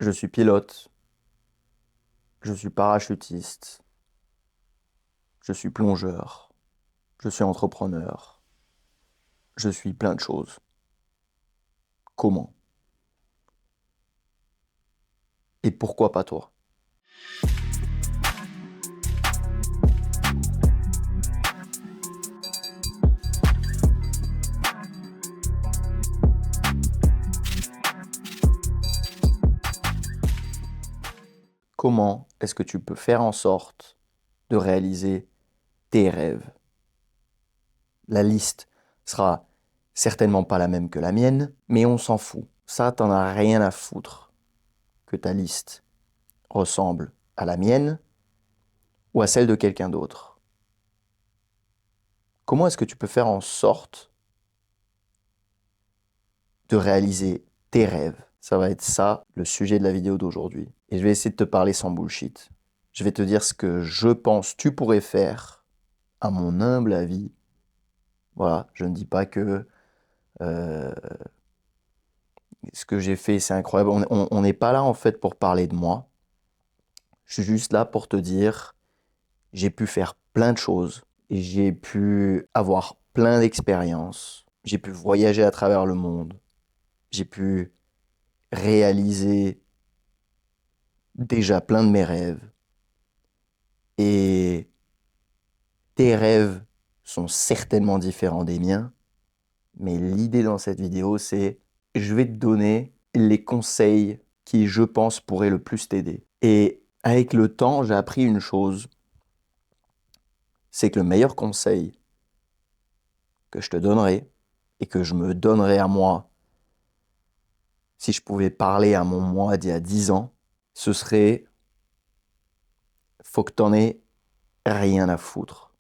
Je suis pilote, je suis parachutiste, je suis plongeur, je suis entrepreneur, je suis plein de choses. Comment? Et pourquoi pas toi? Comment est-ce que tu peux faire en sorte de réaliser tes rêves? La liste sera certainement pas la même que la mienne, mais on s'en fout. Ça, t'en as rien à foutre que ta liste ressemble à la mienne ou à celle de quelqu'un d'autre. Comment est-ce que tu peux faire en sorte de réaliser tes rêves? Ça va être ça, le sujet de la vidéo d'aujourd'hui. Et je vais essayer de te parler sans bullshit. Je vais te dire ce que je pense tu pourrais faire, à mon humble avis. Voilà, je ne dis pas que euh, ce que j'ai fait, c'est incroyable. On n'est pas là, en fait, pour parler de moi. Je suis juste là pour te dire, j'ai pu faire plein de choses. Et j'ai pu avoir plein d'expériences. J'ai pu voyager à travers le monde. J'ai pu réaliser déjà plein de mes rêves. Et tes rêves sont certainement différents des miens, mais l'idée dans cette vidéo, c'est je vais te donner les conseils qui, je pense, pourraient le plus t'aider. Et avec le temps, j'ai appris une chose, c'est que le meilleur conseil que je te donnerai et que je me donnerai à moi, si je pouvais parler à mon moi d'il y a 10 ans, ce serait faut que t'en aies rien à foutre.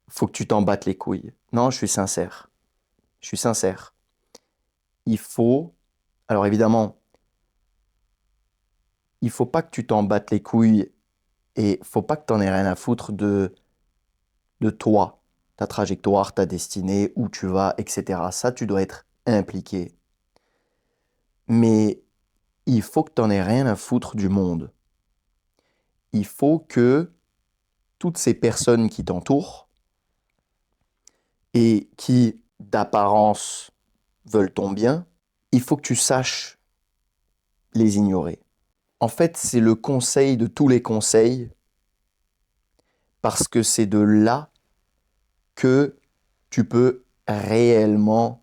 Faut que tu t'en battes les couilles. Non, je suis sincère. Je suis sincère. Il faut, alors évidemment, il faut pas que tu t'en battes les couilles et faut pas que t'en aies rien à foutre de toi, ta trajectoire, ta destinée, où tu vas, etc. Ça, tu dois être impliqué. Mais il faut que t'en aies rien à foutre du monde. Il faut que toutes ces personnes qui t'entourent et qui, d'apparence, veulent ton bien, il faut que tu saches les ignorer. En fait, c'est le conseil de tous les conseils parce que c'est de là que tu peux réellement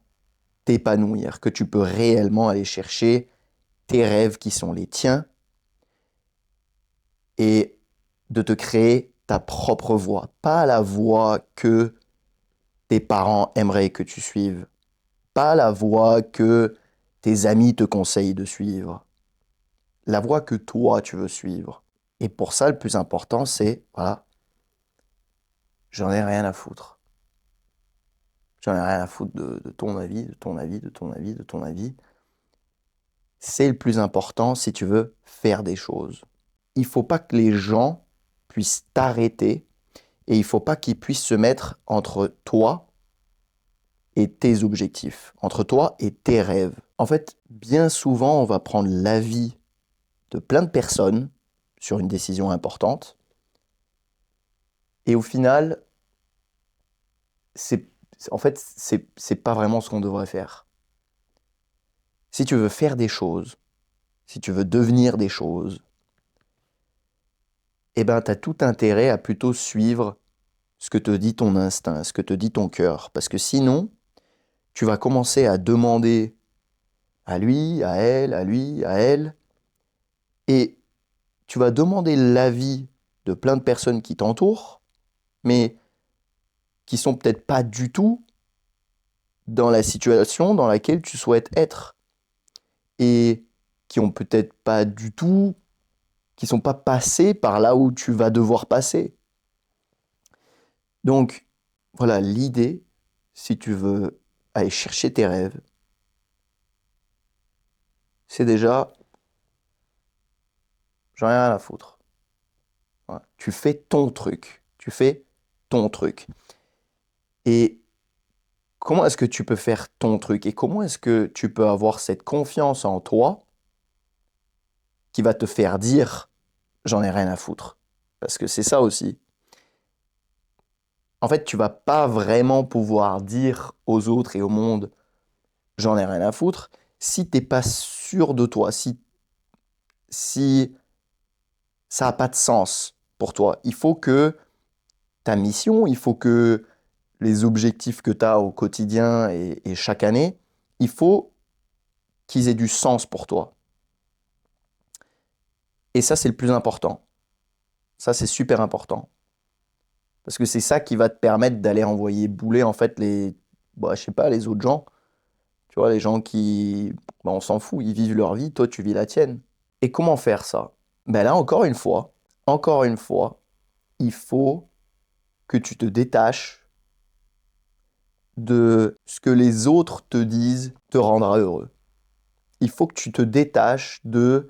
t'épanouir, que tu peux réellement aller chercher tes rêves qui sont les tiens et de te créer ta propre voie, pas la voie que tes parents aimeraient que tu suives, pas la voie que tes amis te conseillent de suivre, la voie que toi tu veux suivre. Et pour ça, le plus important, c'est, voilà, j'en ai rien à foutre. J'en ai rien à foutre de ton avis, de ton avis, de ton avis, de ton avis. C'est le plus important si tu veux faire des choses. Il ne faut pas que les gens puissent t'arrêter et il ne faut pas qu'ils puissent se mettre entre toi et tes objectifs, entre toi et tes rêves. En fait, bien souvent, on va prendre l'avis de plein de personnes sur une décision importante et au final, c'est, en fait, c'est pas vraiment ce qu'on devrait faire. Si tu veux faire des choses, si tu veux devenir des choses, eh ben, tu as tout intérêt à plutôt suivre ce que te dit ton instinct, ce que te dit ton cœur. Parce que sinon, tu vas commencer à demander à lui, à elle, à lui, à elle, et tu vas demander l'avis de plein de personnes qui t'entourent, mais qui sont peut-être pas du tout dans la situation dans laquelle tu souhaites être, et qui ont peut-être pas du tout, qui sont pas passés par là où tu vas devoir passer. Donc, voilà, l'idée, si tu veux aller chercher tes rêves, c'est déjà, j'en ai rien à foutre. Voilà. Tu fais ton truc. Tu fais ton truc. Et comment est-ce que tu peux faire ton truc? Et comment est-ce que tu peux avoir cette confiance en toi qui va te faire dire j'en ai rien à foutre. Parce que c'est ça aussi. En fait, tu vas pas vraiment pouvoir dire aux autres et au monde j'en ai rien à foutre si t'es pas sûr de toi, si ça n'a pas de sens pour toi. Il faut que ta mission, il faut que les objectifs que tu as au quotidien et chaque année, il faut qu'ils aient du sens pour toi. Et ça, c'est le plus important. Ça, c'est super important. Parce que c'est ça qui va te permettre d'aller envoyer bouler, en fait, je sais pas, les autres gens. Tu vois, les gens qui, on s'en fout, ils vivent leur vie, toi, tu vis la tienne. Et comment faire ça? Ben là, encore une fois, il faut que tu te détaches de ce que les autres te disent te rendra heureux. Il faut que tu te détaches de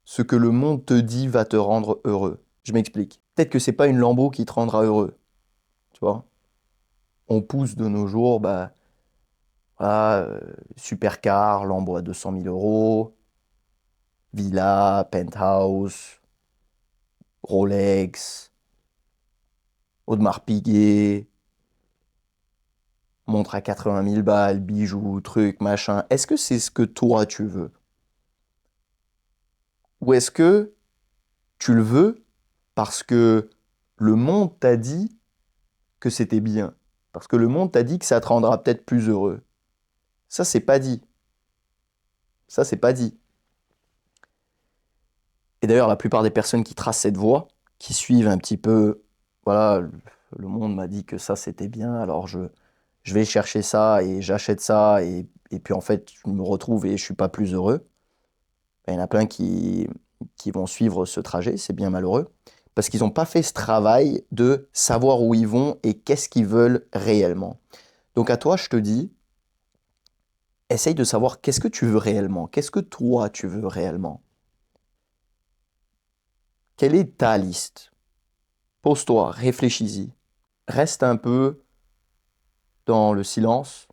ce que le monde te dit va te rendre heureux. Je m'explique. Peut-être que c'est pas une Lambo qui te rendra heureux, tu vois. On pousse de nos jours, voilà, supercar, Lambo à 200 000 euros, villa, penthouse, Rolex, Audemars Piguet, montre à 80 000 balles, bijoux, trucs, machin. Est-ce que c'est ce que toi tu veux? Ou est-ce que tu le veux parce que le monde t'a dit que c'était bien? Parce que le monde t'a dit que ça te rendra peut-être plus heureux. Ça, c'est pas dit. Ça, c'est pas dit. Et d'ailleurs, la plupart des personnes qui tracent cette voie, qui suivent un petit peu, voilà, le monde m'a dit que ça, c'était bien, alors je vais chercher ça et j'achète ça, et puis en fait, je me retrouve et je suis pas plus heureux. Il y en a plein qui vont suivre ce trajet, c'est bien malheureux, parce qu'ils n'ont pas fait ce travail de savoir où ils vont et qu'est-ce qu'ils veulent réellement. Donc à toi, je te dis, essaye de savoir qu'est-ce que tu veux réellement, qu'est-ce que toi, tu veux réellement. Quelle est ta liste? Pose-toi, réfléchis-y. Reste un peu dans le silence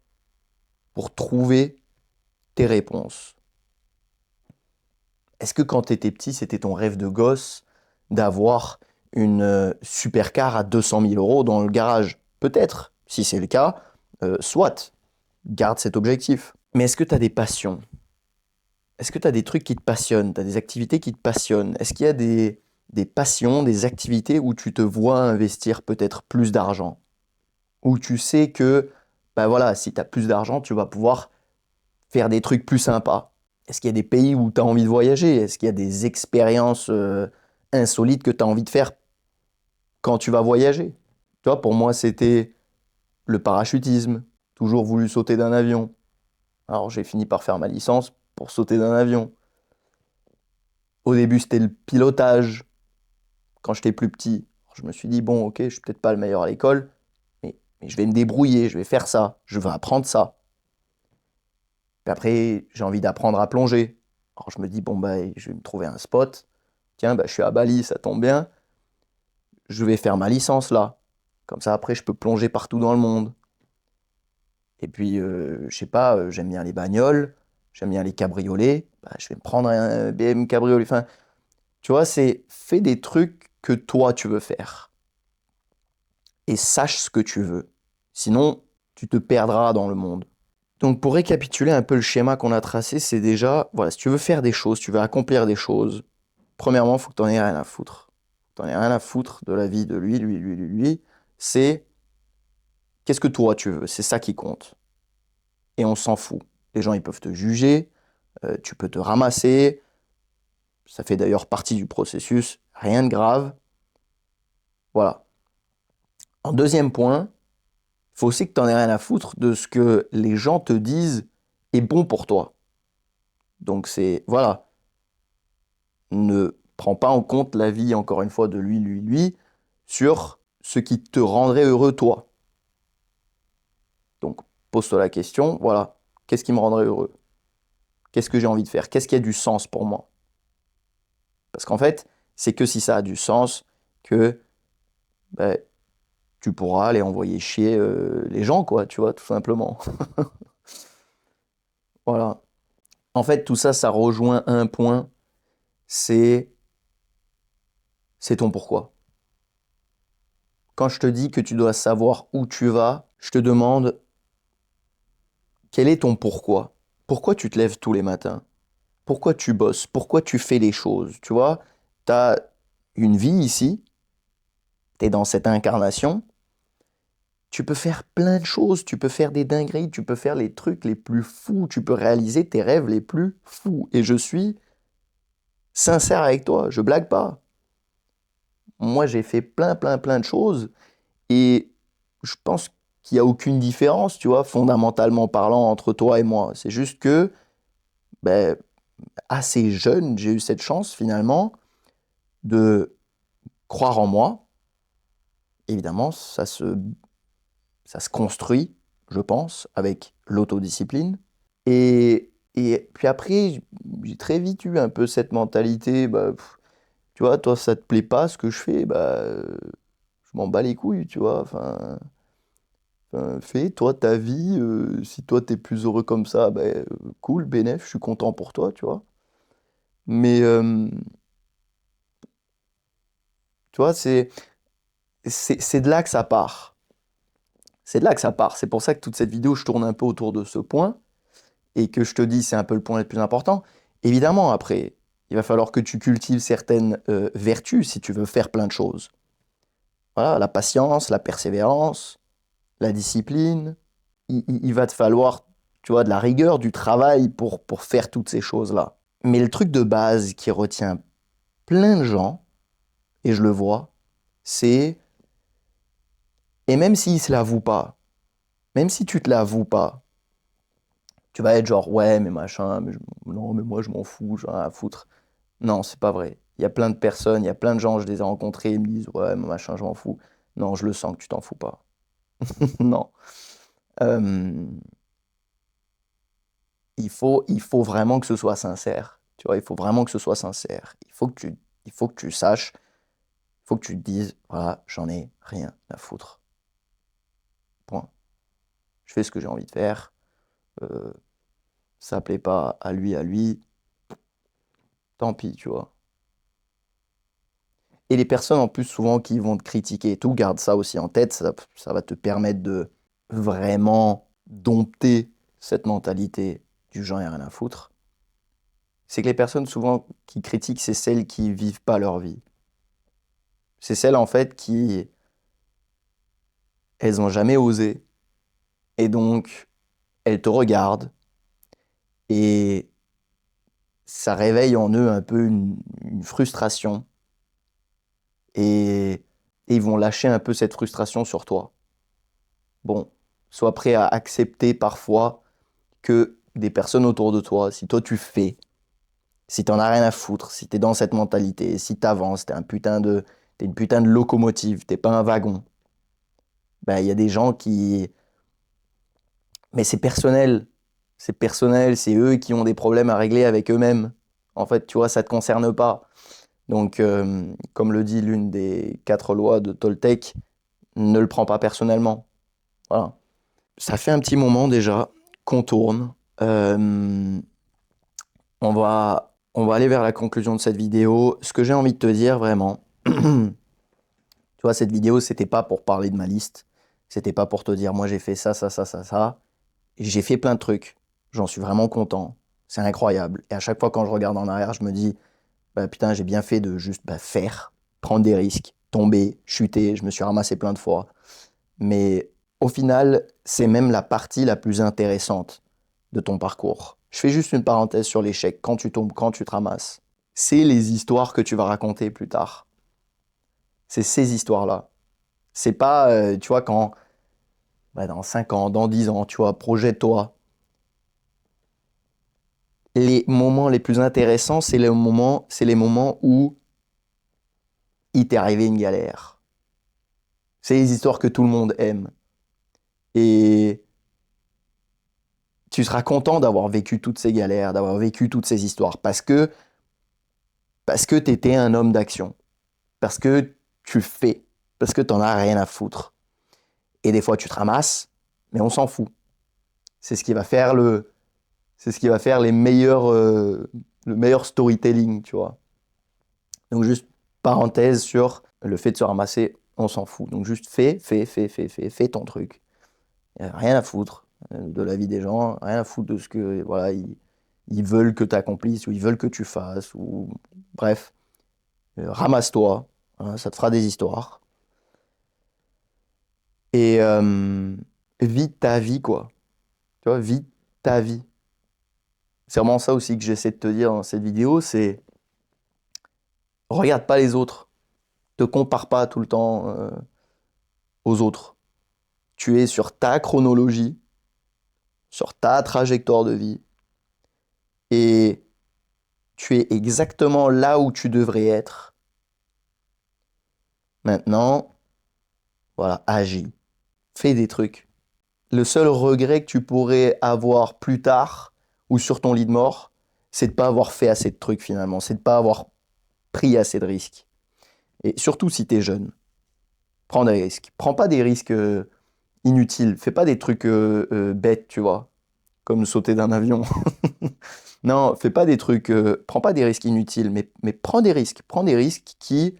pour trouver tes réponses. Est-ce que quand tu étais petit, c'était ton rêve de gosse d'avoir une supercar à 200 000 euros dans le garage? Peut-être. Si c'est le cas, soit. Garde cet objectif. Mais est-ce que tu as des passions? Est-ce que tu as des trucs qui te passionnent? Tu as des activités qui te passionnent? Est-ce qu'il y a des passions, des activités où tu te vois investir peut-être plus d'argent? Où tu sais que, voilà, si tu as plus d'argent, tu vas pouvoir faire des trucs plus sympas. Est-ce qu'il y a des pays où tu as envie de voyager? Est-ce qu'il y a des expériences insolites que tu as envie de faire quand tu vas voyager? Tu vois, pour moi, c'était le parachutisme. Toujours voulu sauter d'un avion. Alors, j'ai fini par faire ma licence pour sauter d'un avion. Au début, c'était le pilotage. Quand j'étais plus petit, je me suis dit, bon, ok, je suis peut-être pas le meilleur à l'école, mais je vais me débrouiller, je vais faire ça, je vais apprendre ça. Puis après, j'ai envie d'apprendre à plonger. Alors je me dis, bon, je vais me trouver un spot. Tiens, je suis à Bali, ça tombe bien. Je vais faire ma licence là. Comme ça, après, je peux plonger partout dans le monde. Et puis, je sais pas, j'aime bien les bagnoles, j'aime bien les cabriolets. Je vais me prendre un BM cabriolet. Enfin, tu vois, c'est fais des trucs que toi, tu veux faire. Et sache ce que tu veux. Sinon, tu te perdras dans le monde. Donc pour récapituler un peu le schéma qu'on a tracé, c'est déjà, voilà, si tu veux faire des choses, tu veux accomplir des choses, premièrement, il faut que tu n'en aies rien à foutre. Tu n'en aies rien à foutre de la vie de lui. C'est qu'est-ce que toi tu veux, c'est ça qui compte. Et on s'en fout. Les gens, ils peuvent te juger, tu peux te ramasser, ça fait d'ailleurs partie du processus, rien de grave. Voilà. En deuxième point, il faut aussi que tu n'en aies rien à foutre de ce que les gens te disent est bon pour toi. Donc c'est, voilà, ne prends pas en compte l'avis, encore une fois, de lui, sur ce qui te rendrait heureux toi. Donc, pose-toi la question, voilà, qu'est-ce qui me rendrait heureux? Qu'est-ce que j'ai envie de faire? Qu'est-ce qui a du sens pour moi? Parce qu'en fait, c'est que si ça a du sens que ben, tu pourras aller envoyer chier les gens, quoi, tu vois, tout simplement. Voilà. En fait, tout ça, ça rejoint un point, c'est ton pourquoi. Quand je te dis que tu dois savoir où tu vas, je te demande quel est ton pourquoi. Pourquoi tu te lèves tous les matins? Pourquoi tu bosses? Pourquoi tu fais les choses? Tu vois, tu as une vie ici, tu es dans cette incarnation, tu peux faire plein de choses, tu peux faire des dingueries, tu peux faire les trucs les plus fous, tu peux réaliser tes rêves les plus fous. Et je suis sincère avec toi, je blague pas. Moi, j'ai fait plein de choses et je pense qu'il n'y a aucune différence, tu vois, fondamentalement parlant, entre toi et moi. C'est juste que, ben, assez jeune, j'ai eu cette chance finalement de croire en moi. Évidemment, ça se construit, je pense, avec l'autodiscipline. Et puis après, j'ai très vite eu un peu cette mentalité, bah, tu vois, toi, ça te plaît pas ce que je fais, bah, je m'en bats les couilles, tu vois. Enfin, fais, toi, ta vie. Si toi, t'es plus heureux comme ça, bah, cool, bénéf, je suis content pour toi, tu vois. Mais, tu vois, c'est de là que ça part. C'est de là que ça part. C'est pour ça que toute cette vidéo, je tourne un peu autour de ce point et que je te dis, c'est un peu le point le plus important. Évidemment, après, il va falloir que tu cultives certaines vertus si tu veux faire plein de choses. Voilà, la patience, la persévérance, la discipline. Il va te falloir, tu vois, de la rigueur, du travail pour faire toutes ces choses-là. Mais le truc de base qui retient plein de gens, et je le vois, c'est, et même s'ils se l'avouent pas, même si tu te l'avoues pas, tu vas être genre, ouais, mais machin, non, mais moi je m'en fous, j'en ai rien à foutre. Non, c'est pas vrai. Il y a plein de personnes, il y a plein de gens, je les ai rencontrés, ils me disent, ouais, mais machin, je m'en fous. Non, je le sens que tu t'en fous pas. Non. Euh, il faut vraiment que ce soit sincère. Tu vois, il faut vraiment que ce soit sincère. Il faut que tu saches, il faut que tu te dises, voilà, j'en ai rien à foutre. Point. Je fais ce que j'ai envie de faire. Euh, Ça plaît pas à lui, tant pis, tu vois. Et les personnes en plus souvent qui vont te critiquer et tout, garde ça aussi en tête, ça va te permettre de vraiment dompter cette mentalité du genre y a rien à foutre. C'est que les personnes souvent qui critiquent, c'est celles qui vivent pas leur vie. C'est celles en fait qui, elles ont jamais osé et donc elles te regardent et ça réveille en eux un peu une frustration et, et ils vont lâcher un peu cette frustration sur toi. Bon, sois prêt à accepter parfois que des personnes autour de toi, si toi tu fais, si t'en as rien à foutre, si t'es dans cette mentalité, si t'avances, t'es une putain de locomotive, t'es pas un wagon, ben il y a des gens qui, mais c'est personnel, c'est eux qui ont des problèmes à régler avec eux-mêmes. En fait, tu vois, ça te concerne pas. Donc, comme le dit l'une des 4 lois de Toltec, ne le prends pas personnellement. Voilà. Ça fait un petit moment déjà qu'on tourne. Euh, on va aller vers la conclusion de cette vidéo. Ce que j'ai envie de te dire vraiment, tu vois, cette vidéo, c'était pas pour parler de ma liste. C'était pas pour te dire, moi j'ai fait ça. J'ai fait plein de trucs. J'en suis vraiment content. C'est incroyable. Et à chaque fois quand je regarde en arrière, je me dis, bah, putain, j'ai bien fait de juste bah, faire, prendre des risques, tomber, chuter. Je me suis ramassé plein de fois. Mais au final, c'est même la partie la plus intéressante de ton parcours. Je fais juste une parenthèse sur l'échec, quand tu tombes, quand tu te ramasses. C'est les histoires que tu vas raconter plus tard. C'est ces histoires-là. C'est pas, tu vois, quand, bah, dans 5 ans, dans 10 ans, tu vois, projette-toi. Les moments les plus intéressants, c'est les moments où il t'est arrivé une galère. C'est les histoires que tout le monde aime. Et tu seras content d'avoir vécu toutes ces galères, d'avoir vécu toutes ces histoires, parce que tu étais un homme d'action, parce que tu fais, parce que tu n'en as rien à foutre. Et des fois, tu te ramasses, mais on s'en fout. C'est ce qui va faire C'est ce qui va faire le meilleur storytelling, tu vois. Donc juste parenthèse sur le fait de se ramasser, on s'en fout. Donc juste fais ton truc. Rien à foutre de la vie des gens, rien à foutre de ce que voilà, ils veulent que tu accomplisses ou ils veulent que tu fasses. Ou... Bref, ramasse-toi, hein, ça te fera des histoires. Et vis ta vie, quoi. Tu vois, vis ta vie. C'est vraiment ça aussi que j'essaie de te dire dans cette vidéo, c'est regarde pas les autres. Te compare pas tout le temps aux autres. Tu es sur ta chronologie, sur ta trajectoire de vie, et tu es exactement là où tu devrais être. Maintenant, voilà, agis. Fais des trucs. Le seul regret que tu pourrais avoir plus tard ou sur ton lit de mort, c'est de pas avoir fait assez de trucs finalement, c'est de pas avoir pris assez de risques. Et surtout si tu es jeune, prends des risques. Prends pas des risques inutiles. Fais pas des trucs bêtes, tu vois, comme sauter d'un avion. Non, fais pas des trucs, prends pas des risques inutiles, mais prends des risques. Prends des risques qui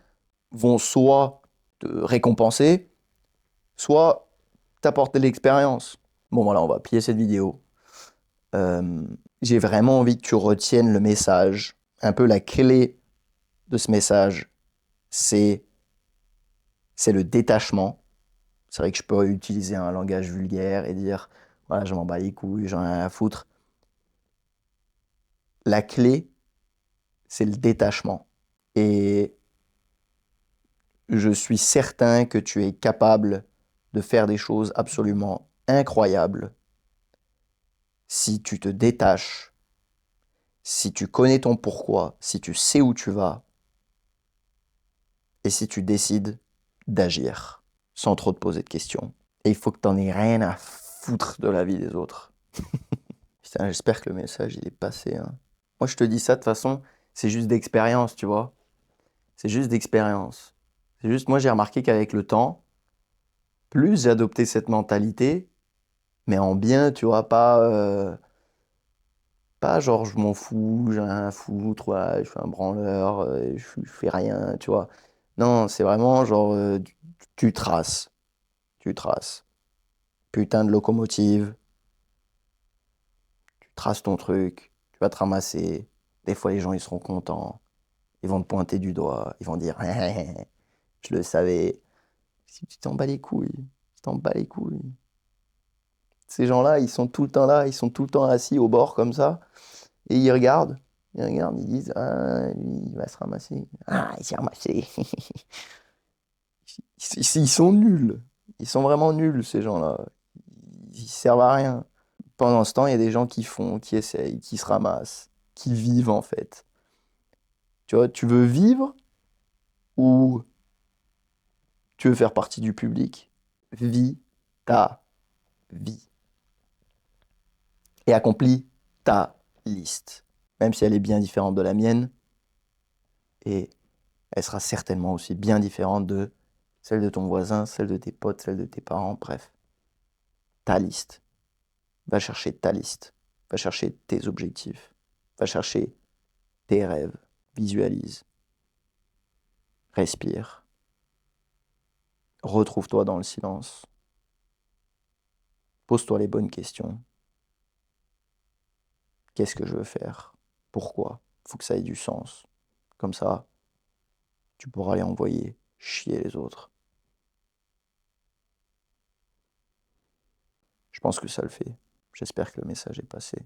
vont soit te récompenser, soit t'apporter de l'expérience. Bon voilà, on va plier cette vidéo. Euh, j'ai vraiment envie que tu retiennes le message. Un peu la clé de ce message, c'est c'est le détachement. C'est vrai que je peux utiliser un langage vulgaire et dire, voilà, je m'en bats les couilles, j'en ai rien à foutre. La clé, c'est le détachement. Et je suis certain que tu es capable de faire des choses absolument incroyables si tu te détaches, si tu connais ton pourquoi, si tu sais où tu vas et si tu décides d'agir sans trop te poser de questions. Et il faut que tu n'en aies rien à foutre de la vie des autres. Putain, j'espère que le message il est passé, hein. Moi, je te dis ça de toute façon, c'est juste d'expérience, tu vois. C'est juste d'expérience. C'est juste, moi, j'ai remarqué qu'avec le temps, plus j'ai adopté cette mentalité, mais en bien, tu vois, pas genre je m'en fous, j'ai rien à foutre, ouais, je suis un branleur, je fais rien, tu vois. Non, c'est vraiment genre, tu traces, tu traces. Putain de locomotive, tu traces ton truc, tu vas te ramasser. Des fois, les gens, ils seront contents. Ils vont te pointer du doigt, ils vont dire, je le savais. Si tu t'en bats les couilles, tu t'en bats les couilles. Ces gens-là, ils sont tout le temps là, ils sont tout le temps assis au bord comme ça, et ils regardent, ils disent, ah, lui, il va se ramasser. Ah, il s'est ramassé. Ils sont nuls. Ils sont vraiment nuls, ces gens-là. Ils servent à rien. Pendant ce temps, il y a des gens qui font, qui essayent, qui se ramassent, qui vivent en fait. Tu vois, tu veux vivre ou tu veux faire partie du public? Vis ta vie et accomplis ta liste, même si elle est bien différente de la mienne, et elle sera certainement aussi bien différente de celle de ton voisin, celle de tes potes, celle de tes parents, bref. Ta liste. Va chercher ta liste. Va chercher tes objectifs. Va chercher tes rêves. Visualise. Respire. Retrouve-toi dans le silence. Pose-toi les bonnes questions. Qu'est-ce que je veux faire? Pourquoi? Il faut que ça ait du sens. Comme ça, tu pourras les envoyer chier les autres. Je pense que ça le fait. J'espère que le message est passé.